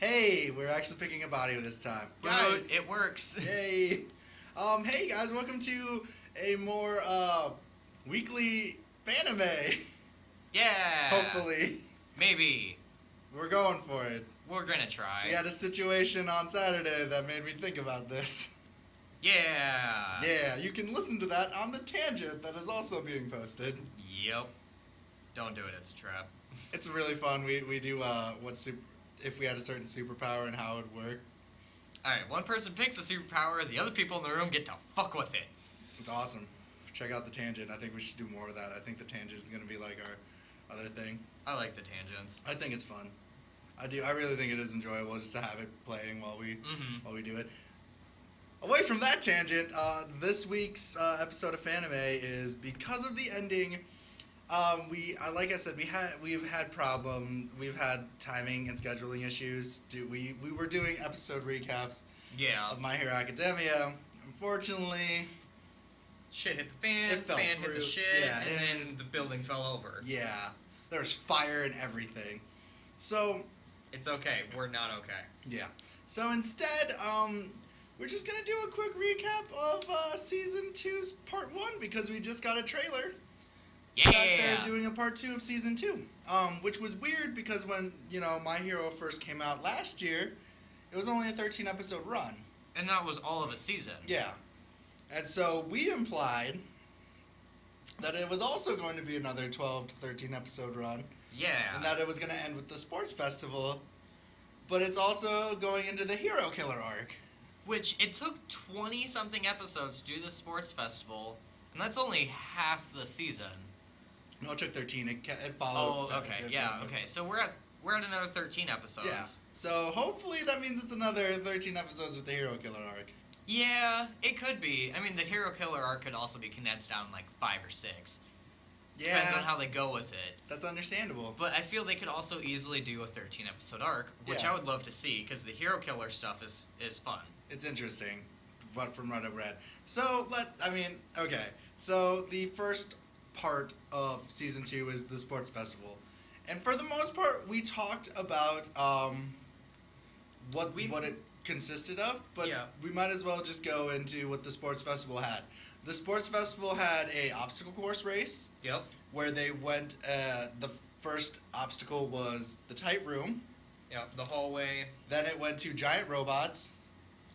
Hey, we're actually picking up audio this time. Guys, it works. Yay. Hey guys, welcome to a more weekly Fan-Ime. Yeah. Hopefully. Maybe. We're going for it. We're gonna try. We had a situation on Saturday that made me think about this. Yeah. Yeah, you can listen to that on the tangent that is also being posted. Yep. Don't do it, it's a trap. It's really fun. We do if we had a certain superpower and how it would work. Alright, one person picks a superpower, the other people in the room get to fuck with it. It's awesome. Check out the tangent. I think we should do more of that. I think the tangent is going to be like our other thing. I like the tangents. I think it's fun. I do. I really think it is enjoyable just to have it playing while we do it. Away from that tangent, this week's episode of Fan-Ime is because of the ending. Like I said, we've had we've had timing and scheduling issues. We were doing episode recaps of My Hero Academia. Unfortunately, shit hit the fan, it fell fan through. hit the shit, Yeah, and then the building fell over. Yeah, there's fire and everything. So it's okay. We're not okay. Yeah. So instead, we're just gonna do a quick recap of season 2's part 1 because we just got a trailer. Yeah. That they're doing a part 2 of season 2, which was weird because when My Hero first came out last year, it was only a 13 episode run. And that was all of a season. Yeah. And so we implied that it was also going to be another 12 to 13 episode run. Yeah. And that it was going to end with the sports festival, but it's also going into the hero killer arc. Which, it took 20-something episodes to do the sports festival, and that's only half the season. No, it took 13. It followed. Oh, okay, yeah, okay. So we're at another 13 episodes. Yeah. So hopefully that means it's another 13 episodes with the hero killer arc. Yeah, it could be. I mean, the hero killer arc could also be condensed down like 5 or 6. Yeah. Depends on how they go with it. That's understandable. But I feel they could also easily do a 13-episode arc, which I would love to see, because the hero killer stuff is fun. It's interesting, from what I've read. So, okay. So, the first part of Season 2 is the sports festival. And for the most part, we talked about what it consisted of, but we might as well just go into what the sports festival had. The sports festival had a obstacle course race. Yep. Where they went, the first obstacle was the tight room. Yep, the hallway. Then it went to giant robots.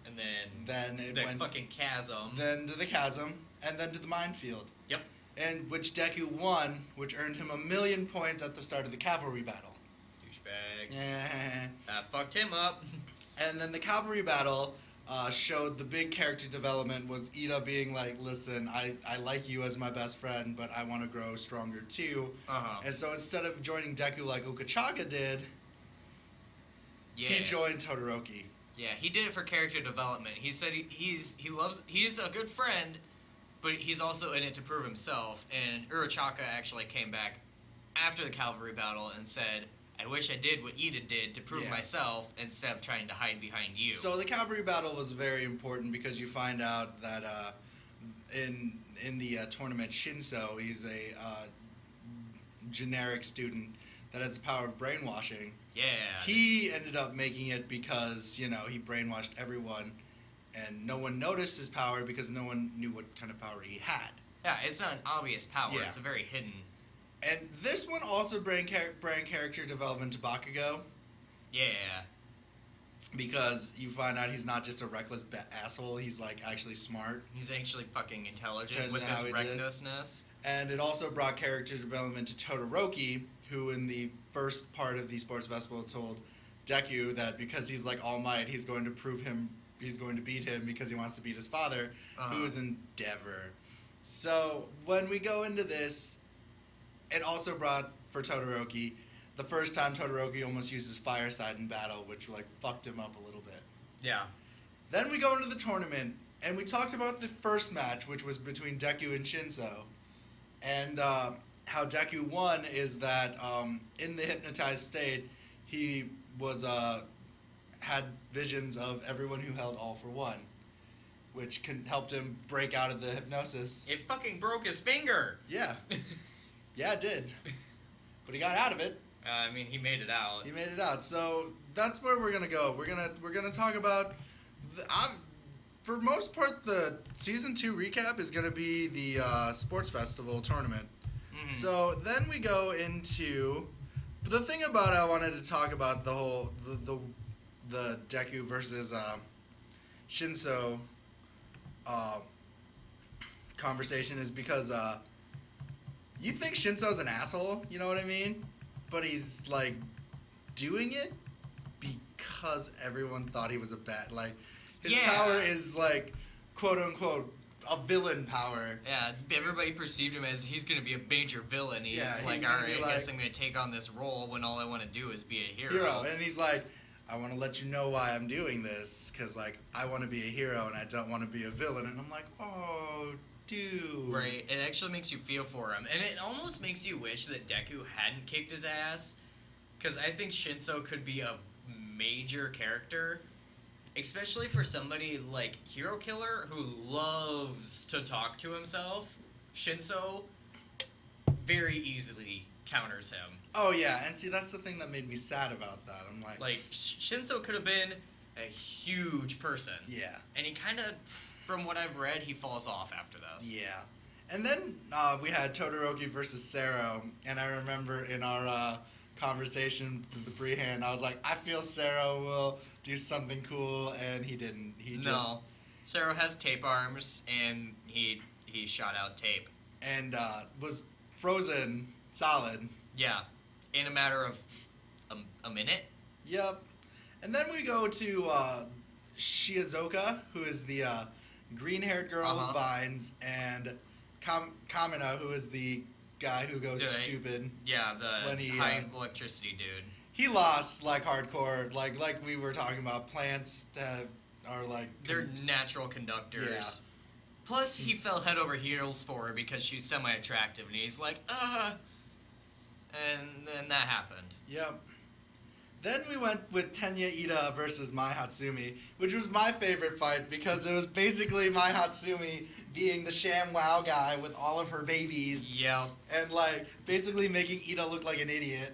And then it went fucking chasm. Then to the chasm, and then to the minefield. Yep. And which Deku won, which earned him 1,000,000 points at the start of the cavalry battle. Douchebag. Yeah. That fucked him up. And then the cavalry battle showed the big character development was Ida being like, listen, I like you as my best friend, but I want to grow stronger too. And so instead of joining Deku like Ukachaka did, he joined Todoroki. Yeah, he did it for character development. He said he's a good friend, but he's also in it to prove himself. And Urachaka actually came back after the cavalry battle and said, I wish I did what Ida did to prove myself instead of trying to hide behind you. So the cavalry battle was very important because you find out that in the tournament, Shinso, he's a generic student that has the power of brainwashing. Yeah. He ended up making it because, he brainwashed everyone and no one noticed his power because no one knew what kind of power he had. Yeah, it's not an obvious power. Yeah. It's a very hidden. And this one also bring character development to Bakugo. Yeah. Because you find out he's not just a reckless asshole, he's like actually smart. He's actually fucking intelligent with his recklessness. And it also brought character development to Todoroki, who in the first part of the sports festival told Deku that because he's like All Might, he's going to beat him because he wants to beat his father, who is Endeavor. So when we go into this, it also brought for Todoroki the first time Todoroki almost uses Fire Side in battle, which like fucked him up a little bit. Yeah. Then we go into the tournament, and we talked about the first match, which was between Deku and Shinso. And how Deku won is that in the hypnotized state, he was had visions of everyone who held All for One, which helped him break out of the hypnosis. It fucking broke his finger. Yeah. Yeah, it did. But he got out of it. I mean, he made it out. He made it out. So that's where we're gonna go. We're gonna talk about. For most part, the season 2 recap is gonna be the sports festival tournament. Mm-hmm. So then we go into the thing about I wanted to talk about the whole the Deku versus Shinso conversation is because you think Shinso's an asshole, you know what I mean? But he's like doing it because everyone thought he was a bad. Like his power is like quote unquote a villain power. Yeah, everybody perceived him as he's going to be a major villain. He's like, gonna alright, be I guess I'm going to take on this role when all I want to do is be a hero. And he's like, I want to let you know why I'm doing this, because like I want to be a hero and I don't want to be a villain. And I'm like, oh, dude. Right, it actually makes you feel for him. And it almost makes you wish that Deku hadn't kicked his ass, because I think Shinso could be a major character, especially for somebody like Hero Killer who loves to talk to himself. Shinso very easily counters him. Oh yeah, and see that's the thing that made me sad about that. I'm like Shinso could have been a huge person. Yeah. And he kind of, from what I've read, he falls off after this. Yeah. And then we had Todoroki versus Sero, and I remember in our conversation through the pre-hand, I was like, I feel Sero will do something cool, and he didn't. No. Sero has tape arms, and he shot out tape. And was frozen solid. Yeah. In a matter of a minute. Yep. And then we go to Shizuoka, who is the green-haired girl with vines, and Kamina, who is the guy who goes stupid. Yeah, the high electricity dude. He lost like hardcore, like we were talking about. Plants are like they're natural conductors. Yeah. Plus, he fell head over heels for her because she's semi-attractive, and he's like, and then that happened. Yep. Then we went with Tenya Ida versus Mai Hatsumi, which was my favorite fight because it was basically Mai Hatsumi being the ShamWow guy with all of her babies. Yeah. And like basically making Ida look like an idiot.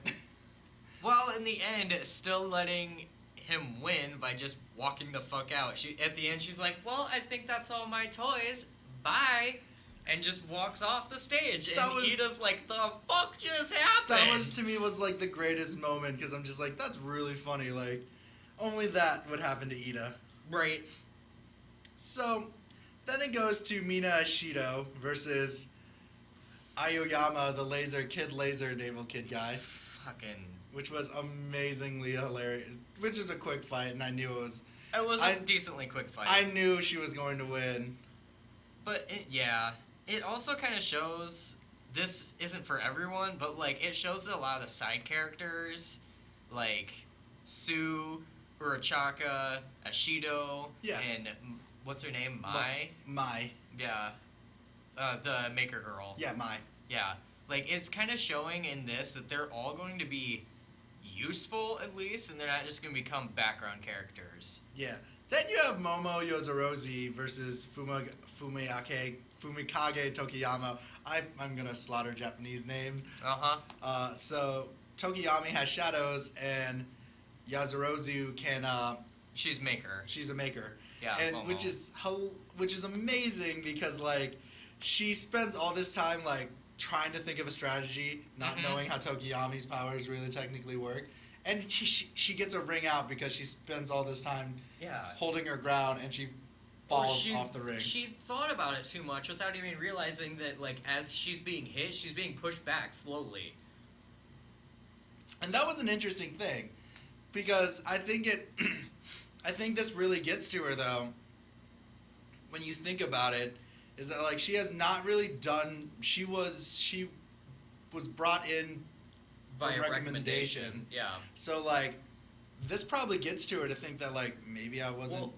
Well, in the end, still letting him win by just walking the fuck out. At the end, she's like, well, I think that's all my toys. Bye. And just walks off the stage. And Ida's like, the fuck just happened? That was, to me, was like the greatest moment because I'm just like, that's really funny. Like, only that would happen to Ida. Right. So, then it goes to Mina Ashido versus Aoyama, the Kid Naval Kid guy. Fucking. Which was amazingly hilarious. Which is a quick fight, and I knew it was. It was a decently quick fight. I knew she was going to win. But, it also kind of shows, this isn't for everyone, but, like, it shows that a lot of the side characters, like, Sue, Urachaka, Ashido, and, what's her name, Mai? Mai. Yeah. The Maker Girl. Yeah, Mai. Yeah. Like, it's kind of showing in this that they're all going to be useful, at least, and they're not just going to become background characters. Yeah. Then you have Momo Yozoroshi versus Fumikage Tokiyama. I'm going to slaughter Japanese names. So Tokiyami has shadows, and Yozoroshi can... she's Maker. She's a Maker. Yeah, and Momo. which is amazing because, like, she spends all this time, like, trying to think of a strategy, not knowing how Tokiyami's powers really technically work. And she gets a ring out because she spends all this time holding her ground, and she falls off the ring. She thought about it too much without even realizing that, like, as she's being hit, she's being pushed back slowly. And that was an interesting thing, because I think I think this really gets to her, though, when you think about it, is that, like, she has not really done... She was brought in by a recommendation. Yeah. So, like, this probably gets to her to think that, like, maybe I wasn't... Well,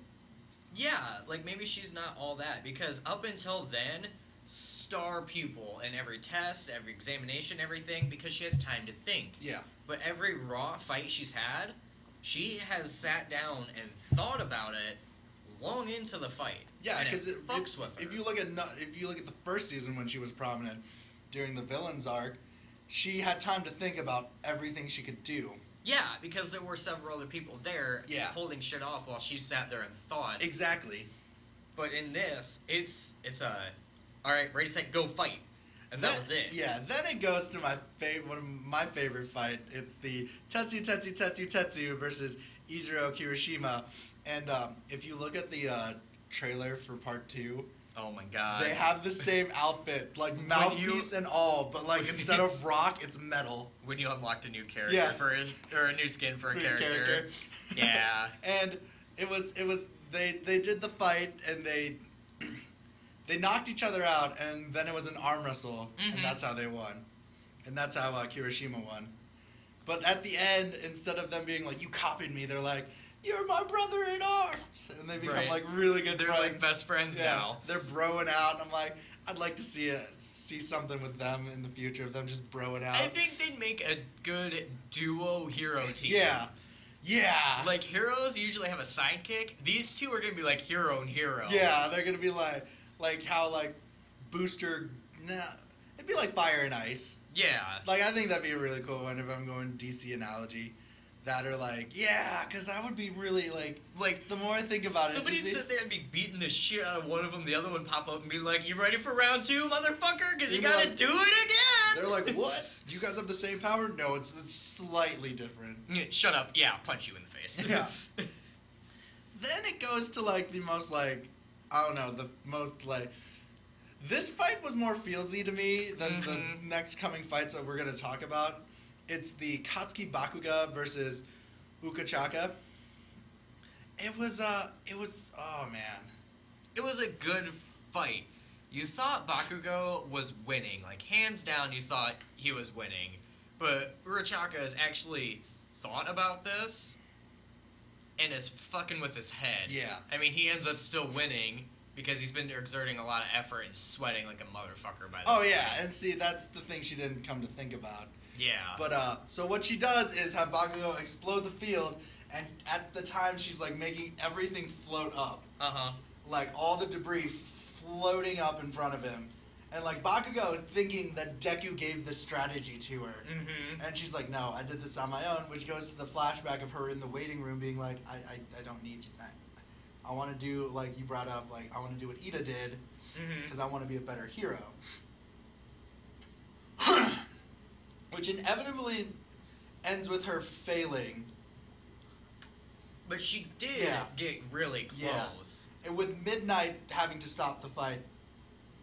yeah, like, maybe she's not all that, because up until then, star pupil in every test, every examination, everything, because she has time to think. Yeah. But every raw fight she's had, she has sat down and thought about it long into the fight. Yeah, because with her. if you look at the first season when she was prominent during the villains arc, she had time to think about everything she could do. Yeah, because there were several other people there holding shit off while she sat there and thought. Exactly. But in this, it's a, all right, ready, set, go, fight. And that was it. Yeah, then it goes to one of my favorite fight. It's the Tetsu versus Izuru Kirishima. And if you look at the trailer for part 2, oh my god, they have the same outfit, like mouthpiece and all, but like instead of rock, it's metal. When you unlocked a new character or a new skin for a character. Yeah. And it was they did the fight and they knocked each other out, and then it was an arm wrestle, and that's how they won. And that's how Kirishima won. But at the end, instead of them being like, you copied me, they're like, you're my brother in arms. And they become like really good friends. They're like best friends now. They're broing out, and I'm like, I'd like to see something with them in the future, of them just broing out. I think they'd make a good duo hero team. Yeah. Yeah. Like, heroes usually have a sidekick. These two are going to be like hero and hero. Yeah, they're going to be like how like Booster, it'd be like Fire and Ice. Yeah. Like, I think that'd be a really cool one if I'm going DC analogy. That are like, yeah, because that would be really like the more I think about it. Somebody'd sit there and be beating the shit out of one of them, the other one pop up and be like, you ready for round 2, motherfucker? Because you gotta do it again! They're like, what? Do you guys have the same power? No, it's slightly different. Yeah, shut up. Yeah, I'll punch you in the face. Yeah. Then it goes to like the most like, I don't know, the most like, this fight was more feelsy to me than the next coming fights that we're going to talk about. It's the Katsuki Bakuga versus Ukachaka. It was, oh man. It was a good fight. You thought Bakugo was winning. Like, hands down, you thought he was winning. But Urachaka has actually thought about this and is fucking with his head. Yeah. I mean, he ends up still winning because he's been exerting a lot of effort and sweating like a motherfucker by this Oh, yeah. point. And see, that's the thing she didn't come to think about. Yeah. But, so what she does is have Bakugo explode the field, and at the time she's, like, making everything float up. Uh-huh. Like, all the debris floating up in front of him. And, like, Bakugo is thinking that Deku gave this strategy to her. And she's like, no, I did this on my own, which goes to the flashback of her in the waiting room being like, I don't need you. I want to do, like you brought up, like, I want to do what Ida did, because I want to be a better hero. Which inevitably ends with her failing. But she did get really close. Yeah. And with Midnight having to stop the fight.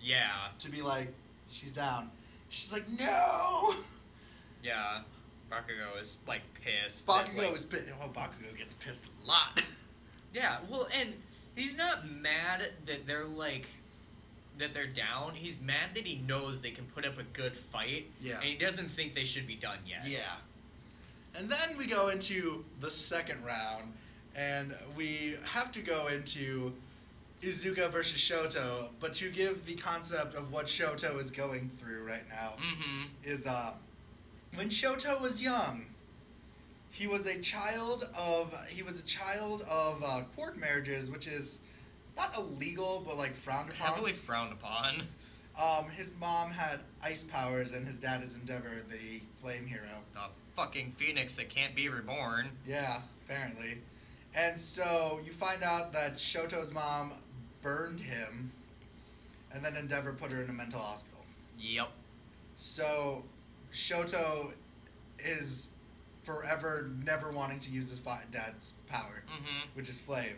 Yeah. To be like, she's down. She's like, no! Yeah. Bakugo is, like, pissed. Bakugo is pissed. Well, Bakugo gets pissed a lot. Yeah, well, and he's not mad that they're, like, that they're down. He's mad that he knows they can put up a good fight. Yeah. And he doesn't think they should be done yet. Yeah. And then we go into the second round, and we have to go into Izuka versus Shoto, but to give the concept of what Shoto is going through right now is when Shoto was young, he was a child of court marriages, which is not illegal, but like frowned upon. Heavily frowned upon. His mom had ice powers, and his dad is Endeavor, the flame hero. A fucking phoenix that can't be reborn. Yeah, apparently. And so you find out that Shoto's mom burned him, and then Endeavor put her in a mental hospital. Yep. So Shoto is forever never wanting to use his dad's power, which is flame.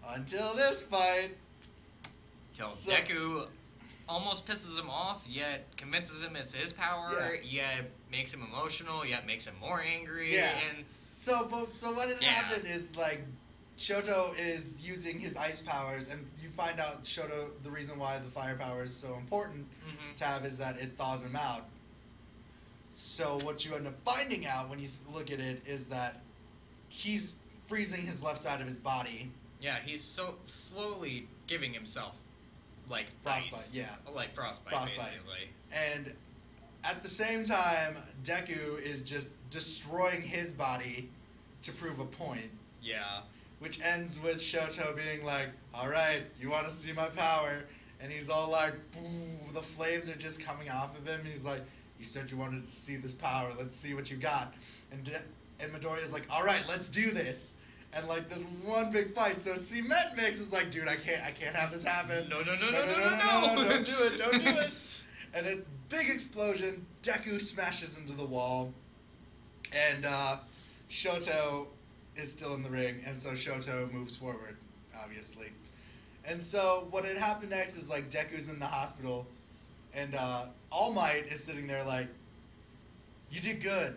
Until this fight. Till Deku almost pisses him off, yet convinces him it's his power, yet makes him emotional, yet makes him more angry. Yeah. And so what had happened is, like, Shoto is using his ice powers, and you find out Shoto, the reason why the fire power is so important to have is that it thaws him out. So what you end up finding out when you look at it is that he's freezing his left side of his body. Yeah, he's so slowly giving himself, like, frostbite. ice. Yeah, like frostbite, basically. And at the same time, Deku is just destroying his body to prove a point. Yeah. Which ends with Shoto being like, alright, you want to see my power? And he's all like, boo, the flames are just coming off of him. And he's like, You said you wanted to see this power. Let's see what you got. And Midoriya's like, all right, let's do this. And like this one big fight. So Cement Mix is like, dude, I can't have this happen. No, Don't do it, don't do it. And a big explosion. Deku smashes into the wall, and Shoto is still in the ring, and so Shoto moves forward, obviously. And so what had happened next is like Deku's in the hospital, and All Might is sitting there like, you did good.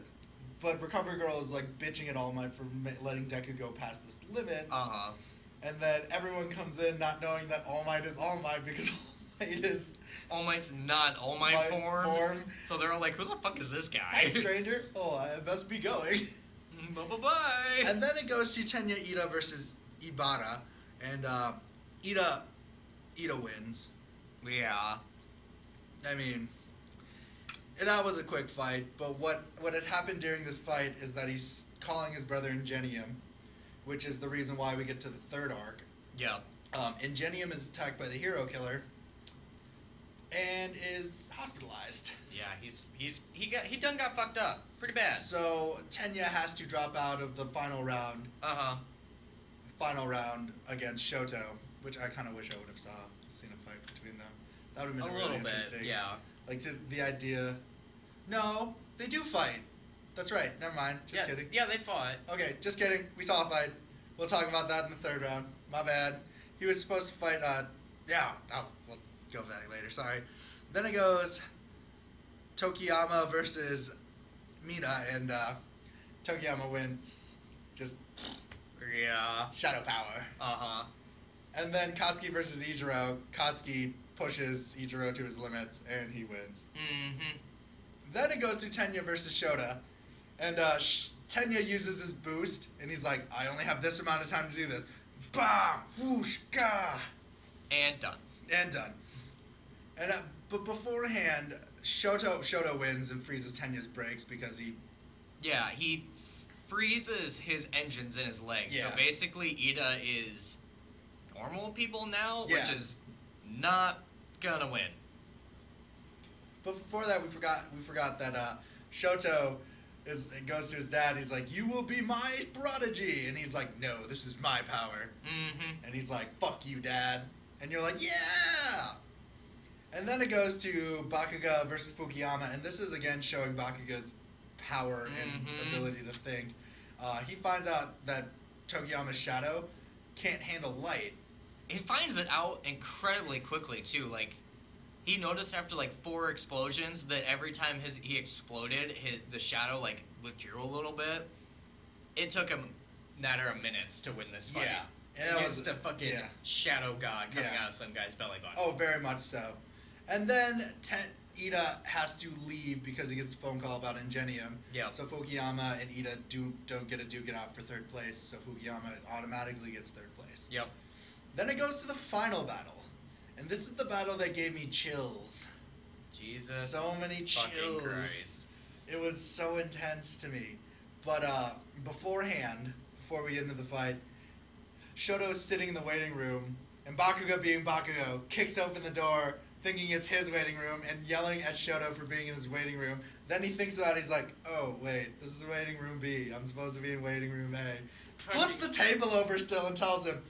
But Recovery Girl is like bitching at All Might for letting Deku go past this limit. And then everyone comes in not knowing that All Might is All Might because All Might is... All Might's not All Might form. So they're all like, who the fuck is this guy? Hi, stranger. Oh, I must be going. Bye-bye-bye. And then it goes to Tenya Ida versus Ibara. And Ida wins. Yeah. I mean, that was a quick fight. But what had happened during this fight is that he's calling his brother Ingenium, which is the reason why we get to the third arc. Yeah. Ingenium is attacked by the Hero Killer and is hospitalized. Yeah, he done got fucked up pretty bad. So Tenya has to drop out of the final round. Final round against Shoto, which I kind of wish I would have seen a fight between them. That would have been really interesting. Bit, yeah. Like to the idea. No, they do fight. That's right. Never mind. Just kidding. Yeah, they fought. Okay, just kidding. We saw a fight. We'll talk about that in the third round. My bad. He was supposed to fight. We'll go over that later. Sorry. Then it goes Tokiyama versus Mina, and Tokiyama wins. Just shadow power. And then Katsuki versus Ichiro. Katsuki pushes Ichiro to his limits, and he wins. Then it goes to Tenya versus Shota, and Tenya uses his boost, and he's like, I only have this amount of time to do this. Bam! Whoosh! Gah! And done. And but beforehand, Shoto wins and freezes Tenya's brakes because he... Yeah, he freezes his engines in his legs. Yeah. So basically, Ida is normal people now, Yeah. which is not gonna win. But before that, we forgot that Shoto goes to his dad. He's like, "You will be my prodigy," and he's like, "No, this is my power." And he's like, "Fuck you, Dad." And you're like, "Yeah." And then it goes to Bakuga versus Fukuyama, and this is again showing Bakuga's power and ability to think. He finds out that Tokiyama's shadow can't handle light. He finds it out incredibly quickly too. Like, he noticed after like 4 explosions that every time he exploded, the shadow like withdrew a little bit. It took him a matter of minutes to win this fight. Yeah, and against a fucking shadow god coming out of some guy's belly button. Oh, very much so. And then Ida has to leave because he gets a phone call about Ingenium. Yeah. So Fukuyama and Ida don't get a duke it out for third place. So Fukuyama automatically gets third place. Yep. Then it goes to the final battle. And this is the battle that gave me chills. Jesus. So many chills. Christ. It was so intense to me. But beforehand, before we get into the fight, Shoto's sitting in the waiting room, and Bakugo, being Bakugo, kicks open the door, thinking it's his waiting room, and yelling at Shoto for being in his waiting room. Then he thinks about it, he's like, oh, wait, this is waiting room B. I'm supposed to be in waiting room A. Flips the table over still and tells him,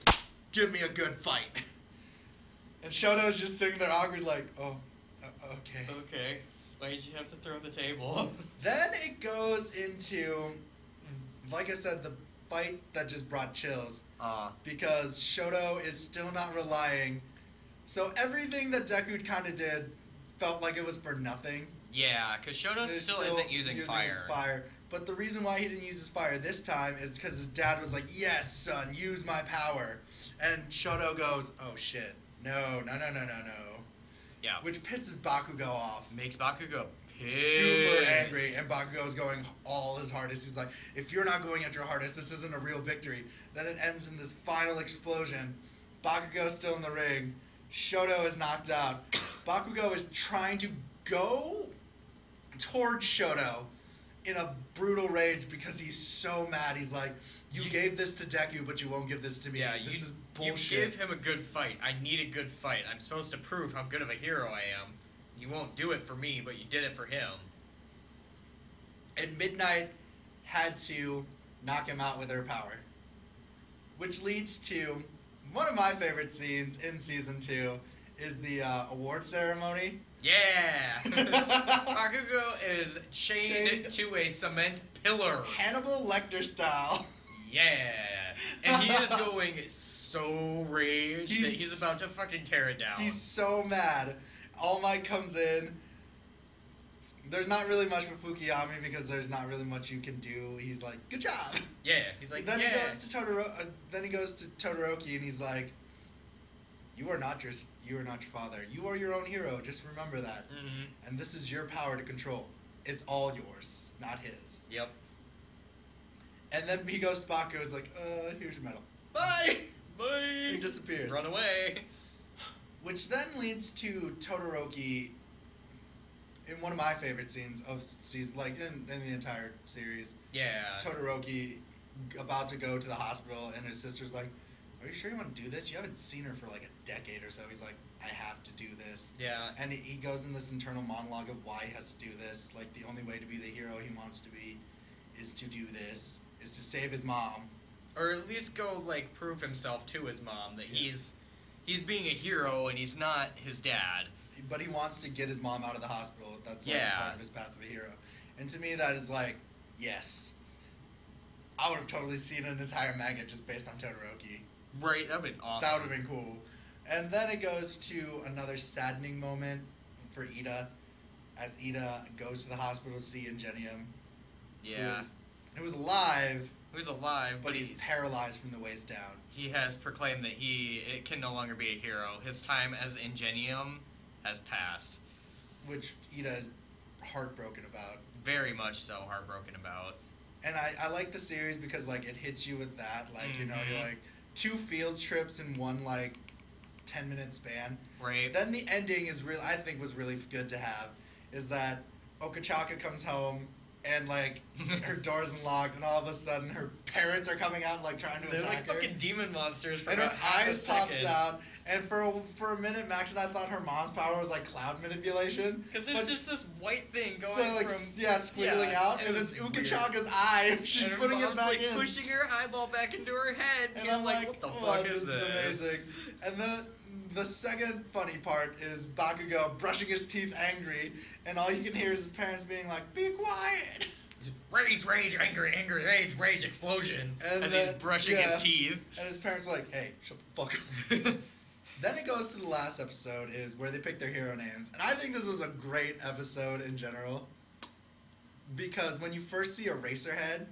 give me a good fight. And Shoto's just sitting there awkward like, oh, okay. Okay. Why did you have to throw the table? Then it goes into, like I said, the fight that just brought chills. Because Shoto is still not relying. So everything that Deku kind of did felt like it was for nothing. Yeah, because Shoto still isn't using fire. But the reason why he didn't use his fire this time is because his dad was like, yes, son, use my power. And Shoto goes, oh, shit. No. Yeah. Which pisses Bakugo off. Makes Bakugo pissed. Super angry. And Bakugo's going all his hardest. He's like, if you're not going at your hardest, this isn't a real victory. Then it ends in this final explosion. Bakugo's still in the ring. Shoto is knocked out. Bakugo is trying to go towards Shoto in a brutal rage because he's so mad. He's like, you gave this to Deku, but you won't give this to me. Yeah, this is bullshit. You give him a good fight. I need a good fight. I'm supposed to prove how good of a hero I am. You won't do it for me, but you did it for him. And Midnight had to knock him out with her power. Which leads to one of my favorite scenes in season 2 is the award ceremony. Yeah! Bakugo is chained to a cement pillar. Hannibal Lecter style. Yeah! And he is going so raged that he's about to fucking tear it down. He's so mad. All Might comes in. There's not really much for Fukuyami because there's not really much you can do. He's like, good job. Yeah, he's like, then yeah. He goes to Todoroki and he's like, you are not your father. You are your own hero. Just remember that. Mm-hmm. And this is your power to control. It's all yours, not his. Yep. And then he goes to Bakugo. Is like, here's your medal. Bye. Bye. He disappears. Run away. Which then leads to Todoroki in one of my favorite scenes of season, like in the entire series. Yeah. It's Todoroki about to go to the hospital, and his sister's like, "Are you sure you want to do this? You haven't seen her for like a decade or so." He's like, "I have to do this." Yeah. And he goes in this internal monologue of why he has to do this. Like the only way to be the hero he wants to be is to do this, is to save his mom, or at least go like prove himself to his mom that he's being a hero and he's not his dad. But he wants to get his mom out of the hospital. That's like part of his path of a hero. And to me, that is like, yes. I would have totally seen an entire manga just based on Todoroki. Right, that would have been awesome. That would have been cool. And then it goes to another saddening moment for Ida, as Ida goes to the hospital to see Ingenium. Yeah. Who was alive. Who's alive, but he's paralyzed from the waist down. He has proclaimed that it can no longer be a hero. His time as Ingenium has passed. Which Ida is heartbroken about. Very much so heartbroken about. And I like the series because like it hits you with that. Like, you know, you're like 2 field trips in one like 10-minute span. Right. Then the ending is I think was really good to have. Is that Okachaka comes home and like her door's unlocked and all of a sudden her parents are coming out like trying to They're attack like her. Fucking demon monsters. For And her half eyes a popped second. out. And for a minute, Max and I thought her mom's power was like cloud manipulation. Because there's just this white thing going like, from squiggling out, and it's Ukachaka's eye. She's and putting her it mom's, back like, in, pushing her eyeball back into her head. and I'm like, what the fuck is this? Amazing. And then the second funny part is Bakugo brushing his teeth, angry, and all you can hear is his parents being like, "Be quiet." Rage, rage, anger, anger, rage, rage, explosion. And as then, he's brushing his teeth. And his parents are like, "Hey, shut the fuck up." Then it goes to the last episode, is where they pick their hero names. And I think this was a great episode in general. Because when you first see Eraserhead,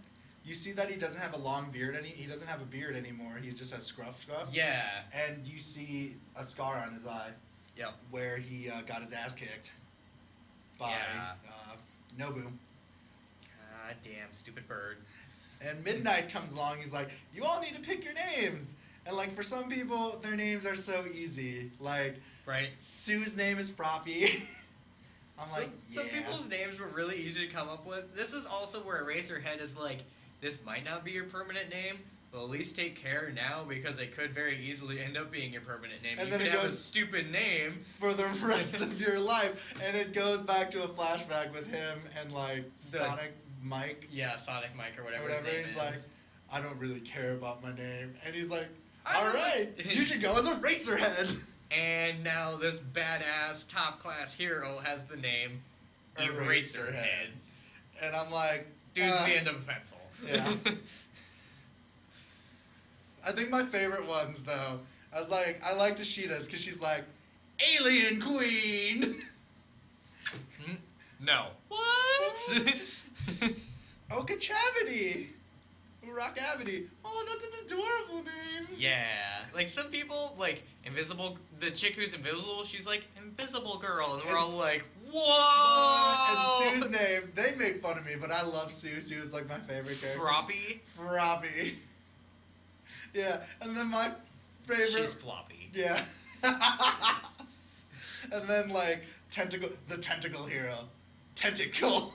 you see that he doesn't have a long beard he doesn't have a beard anymore. He just has scruff. Yeah. And you see a scar on his eye. Yep. Where he got his ass kicked by Nobu. God damn, stupid bird. And Midnight comes along, he's like, "You all need to pick your names." And like for some people, their names are so easy. Like, right. Sue's name is Froppy. I'm like, yeah. Some people's names were really easy to come up with. This is also where Eraserhead is like, this might not be your permanent name, but at least take care now because it could very easily end up being your permanent name. And you then could it have goes a stupid name for the rest of your life. And it goes back to a flashback with him and like Sonic Mike. Yeah, Sonic Mike or whatever his name he's is. like, "I don't really care about my name." And he's like, "Alright, you should go as Eraserhead." And now this badass top class hero has the name Eraserhead. And I'm like, dude's the end of a pencil. Yeah. I think my favorite ones though, I like Tashida's because she's like, "Alien Queen." No. What? Okachavity. Rockavity. Oh, that's an adorable name. Yeah. Like some people, like the chick who's invisible, she's like Invisible Girl, and we're all like, whoa. And Sue's name, they make fun of me, but I love Sue. Sue is like my favorite character. Froppy. Yeah, and then my favorite. She's floppy. Yeah. And then like the tentacle hero, Tentacle.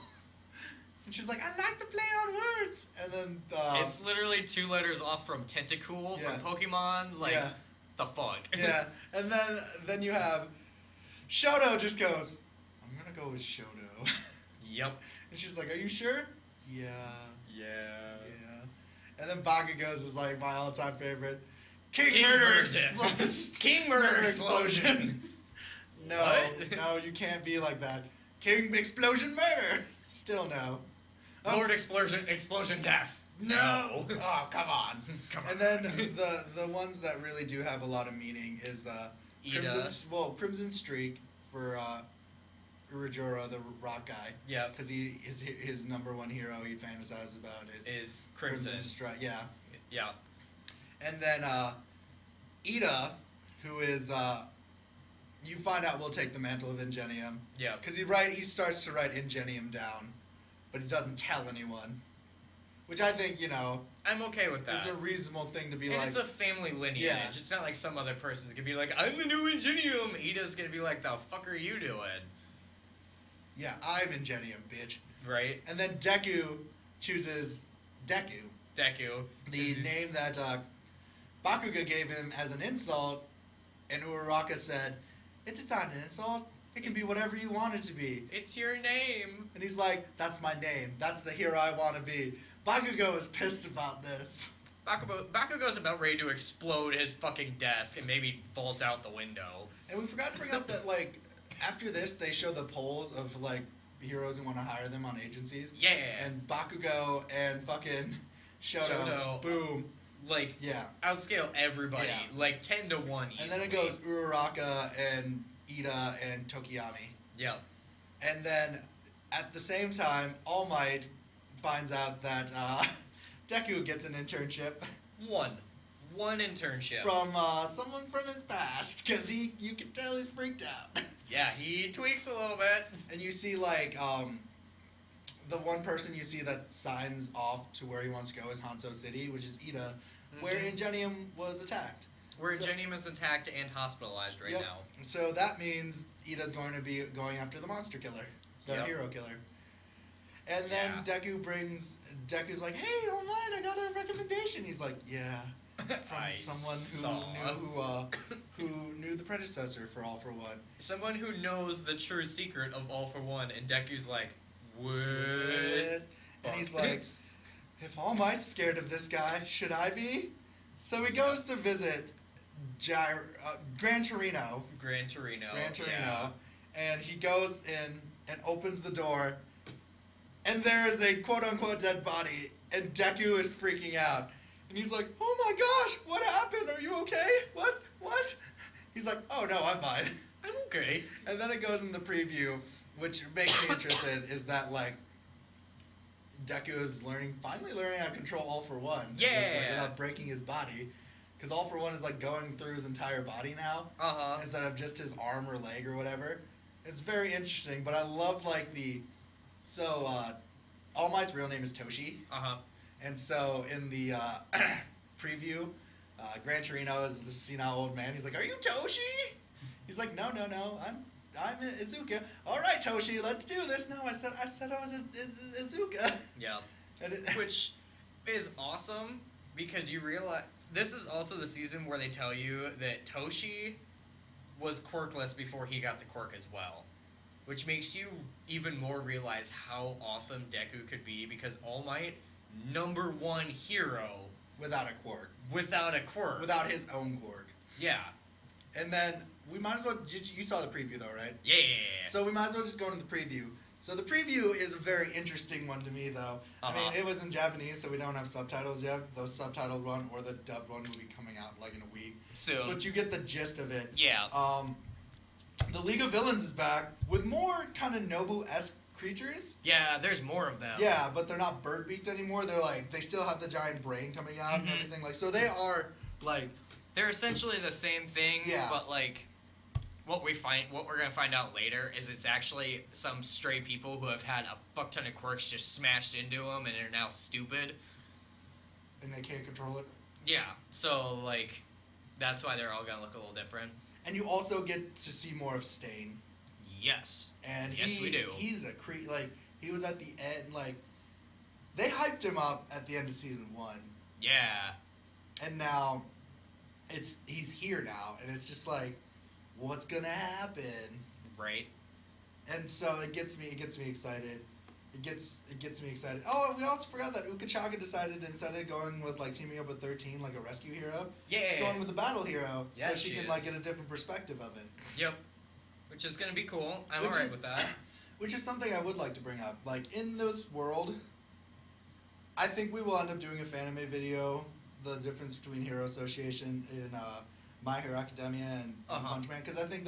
And she's like, "I like to play on words." And then it's literally 2 letters off from Tentacool from Pokemon. Like, the fuck. Yeah. And then you have Shoto just goes, "I'm gonna go with Shoto." Yep. And she's like, "Are you sure?" Yeah. Yeah. Yeah. And then Bakugo's is like my all-time favorite. King Murder Murder Explosion. Explosion. King Murder Explosion. No, What? no, you can't be like that. King Explosion Murder. Still no. Lord Explosion Death. No. Oh, come on. Come And on. then the ones that really do have a lot of meaning is Ida. Crimson Streak for Urajora, the rock guy. Yeah. Because his number one hero he fantasizes about Is Crimson. Strike. Yeah. Yeah. And then Ida, who is you find out will take the mantle of Ingenium. Yeah. Because he starts to write Ingenium down, but he doesn't tell anyone. Which I think, I'm okay with that. it's a reasonable thing to be And like. it's a family lineage. Yeah. It's not like some other person's gonna be like, I'm the new Ingenium. Ida's gonna be like, the fuck are you doing? Yeah, I'm Ingenium, bitch. Right? And then Deku chooses Deku, Deku. the name that Bakugo gave him as an insult, and Uraraka said, "It's not an insult. It can be whatever you want it to be." It's your name. And he's like, "That's my name. That's the hero I want to be." Bakugo is pissed about this. Bakugo's about ready to explode his fucking desk and maybe vault out the window. And we forgot to bring up that, like, after this, they show the polls of, like, heroes who want to hire them on agencies. Yeah. And Bakugo and fucking Shoto, boom. Like, Yeah. outscale everybody. Yeah. Like 10 to 1 easily. And then it goes Uraraka and Ida and Tokiyami. Yeah. And then at the same time, All Might finds out that Deku gets an internship One internship. from someone from his past, because you can tell he's freaked out. Yeah, he tweaks a little bit. And you see, like, the one person you see that signs off to where he wants to go is Hanzo City, which is Ida, where Ingenium was attacked. Where So- Ingenium is attacked and hospitalized right Yep. now. So that means Ida's going to be going after the monster killer, the Yep. hero killer. And then Yeah. Deku's like, "Hey, All Might, I got a recommendation." He's like, "Yeah, from I someone who saw. who knew the predecessor for All for One." Someone who knows the true secret of All for One, and Deku's like, what? And he's like, "If All Might's scared of this guy, should I be?" So he goes to visit Gran Torino. Gran Torino. Yeah. And he goes in and opens the door, and there is a quote-unquote dead body, and Deku is freaking out. And he's like, "Oh my gosh, what happened? Are you okay? What? He's like, "Oh no, I'm fine." I'm okay. And then it goes in the preview, which makes me interested, is that, like, Deku is finally learning how to control All for One. Yeah. Without breaking his body. Because All for One is, like, going through his entire body now. Uh-huh. Instead of just his arm or leg or whatever. It's very interesting, but I love, like, All Might's real name is Toshi. Uh-huh. And so in the preview, Gran Torino is the senile old man. He's like, "Are you Toshi?" He's like, "No, I'm Izuka." "All right, Toshi, let's do this." "No, I said I was Izuka." Yeah. And Which is awesome because you realize this is also the season where they tell you that Toshi was quirkless before he got the quirk as well. Which makes you even more realize how awesome Deku could be because All Might, number one hero without a quirk. without a quirk. Without his own quirk. Yeah. And then we might as well. You saw the preview though, right? Yeah. So we might as well just go into the preview. So the preview is a very interesting one to me, though. I mean, it was in Japanese, so we don't have subtitles yet. The subtitled one or the dubbed one will be coming out like in a week. Soon. But you get the gist of it. Yeah. The League of Villains is back with more kind of Nobu-esque creatures. Yeah, there's more of them. Yeah, but they're not bird-beaked anymore. They're like, they still have the giant brain coming out and everything. Like, so they are like. They're essentially the same thing. Yeah. But like, what we're gonna find out later is it's actually some stray people who have had a fuck ton of quirks just smashed into them and are now stupid. And they can't control it. Yeah. So like, that's why they're all gonna look a little different. And you also get to see more of Stain. Yes. And yes, we do. He's a like he was at the end, like they hyped him up at the end of season 1. Yeah. And now he's here now, and it's just like, what's gonna happen? Right. And so it gets me excited. it gets me excited. Oh, and we also forgot that Ukachaka decided instead of going with like teaming up with 13 like a rescue hero, she's going with the battle hero, so she can like get a different perspective of it. Yep. Which is gonna be cool. I'm alright with that. Which is something I would like to bring up. Like in this world, I think we will end up doing a Fan-Ime video, the difference between Hero Association in My Hero Academia and Punch Man, because I think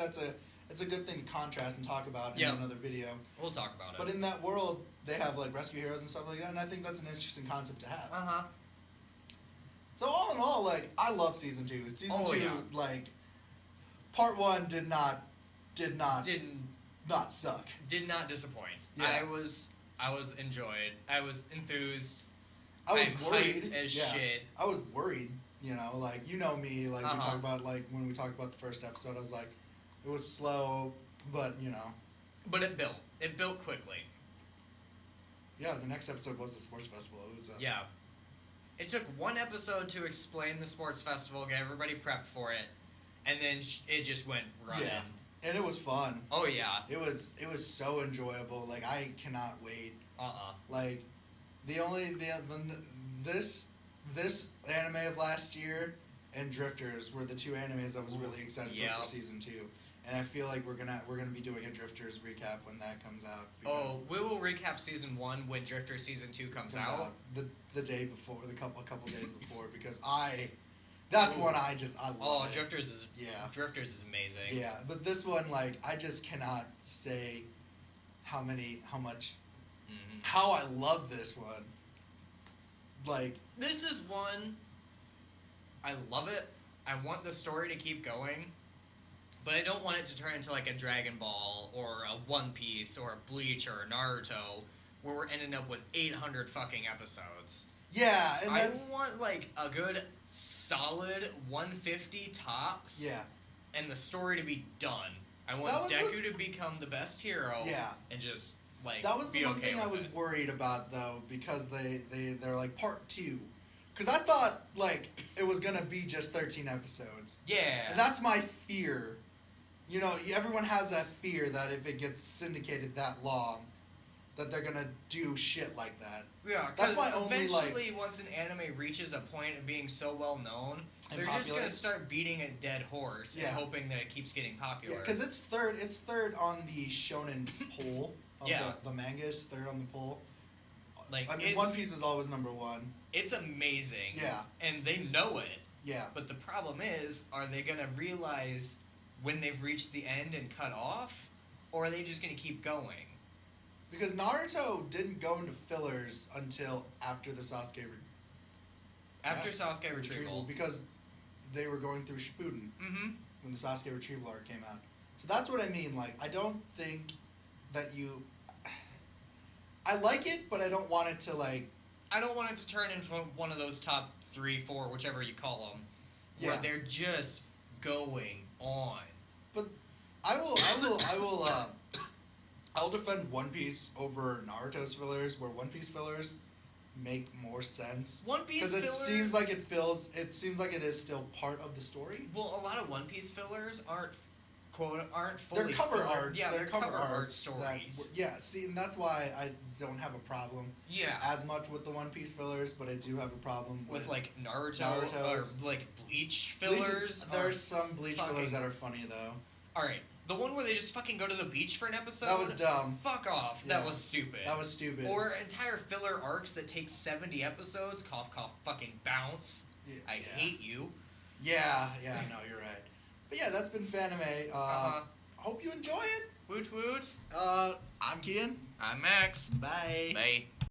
it's a good thing to contrast and talk about in another video. We'll talk about it. But in that world, they have like rescue heroes and stuff like that, and I think that's an interesting concept to have. So all in all, like I love season 2. Season 2, like part 1 did not suck. Did not disappoint. Yeah. I was enjoyed. I was enthused. I was worried hyped as shit. I was worried. You know, like you know me. Like we talked about, like when we talked about the first episode, I was like, it was slow, but you know. But it built. It built quickly. Yeah, the next episode was the sports festival. It was. Yeah. It took one episode to explain the sports festival, get everybody prepped for it, and then it just went running. Yeah. And it was fun. Oh yeah. It was so enjoyable. Like I cannot wait. Like this anime of last year and Drifters were the two animes I was really excited for season 2. And I feel like we're gonna be doing a Drifters recap when that comes out. Oh, we will recap season 1 when Drifters season 2 comes out. The day before, a couple days before, because that's one I love. Oh, it. Drifters is Drifters is amazing. Yeah, but this one, like, I just cannot say how I love this one. Like, this is one, I love it. I want the story to keep going, but I don't want it to turn into like a Dragon Ball or a One Piece or a Bleach or a Naruto, where we're ending up with 800 fucking episodes. Yeah, and I want like a good solid 150 tops. Yeah. And the story to be done. I want Deku to become the best hero. Yeah. And just like that was be the one okay thing I was it. worried about though, because they're like part 2. Because I thought like it was gonna be just 13 episodes. Yeah. And that's my fear. You know, everyone has that fear that if it gets syndicated that long, that they're gonna do shit like that. Yeah, that's because eventually, once an anime reaches a point of being so well known, they're just gonna start beating a dead horse and hoping that it keeps getting popular. Yeah, because it's third on the shonen poll. The manga is third on the poll. Like, I mean, One Piece is always number 1. It's amazing. Yeah. And they know it. Yeah. But the problem is, are they gonna realize when they've reached the end and cut off, or are they just gonna keep going? Because Naruto didn't go into fillers until after the Sasuke Sasuke retrieval. Because they were going through Shippuden when the Sasuke retrieval arc came out. So that's what I mean. Like, I don't think that you... I like it, but I don't want it to, like... I don't want it to turn into one of those top 3, 4, whichever you call them, where they're just going on. But I'll defend One Piece over Naruto's fillers, where One Piece fillers make more sense. One Piece fillers, because it seems like it is still part of the story. Well, a lot of One Piece fillers aren't fully. They're cover arts. Yeah, they're cover art stories. See, and that's why I don't have a problem. As much with the One Piece fillers, but I do have a problem with like Naruto's or like Bleach fillers. There's some Bleach fillers that are funny though. All right. The one where they just fucking go to the beach for an episode? That was dumb. Fuck off. Yeah. That was stupid. Or entire filler arcs that take 70 episodes. Cough, cough, fucking bounce. Yeah, I hate you. Yeah, no, you're right. But yeah, that's been Fan-Ime. Hope you enjoy it. Woot woot. I'm Kien. I'm Max. Bye. Bye.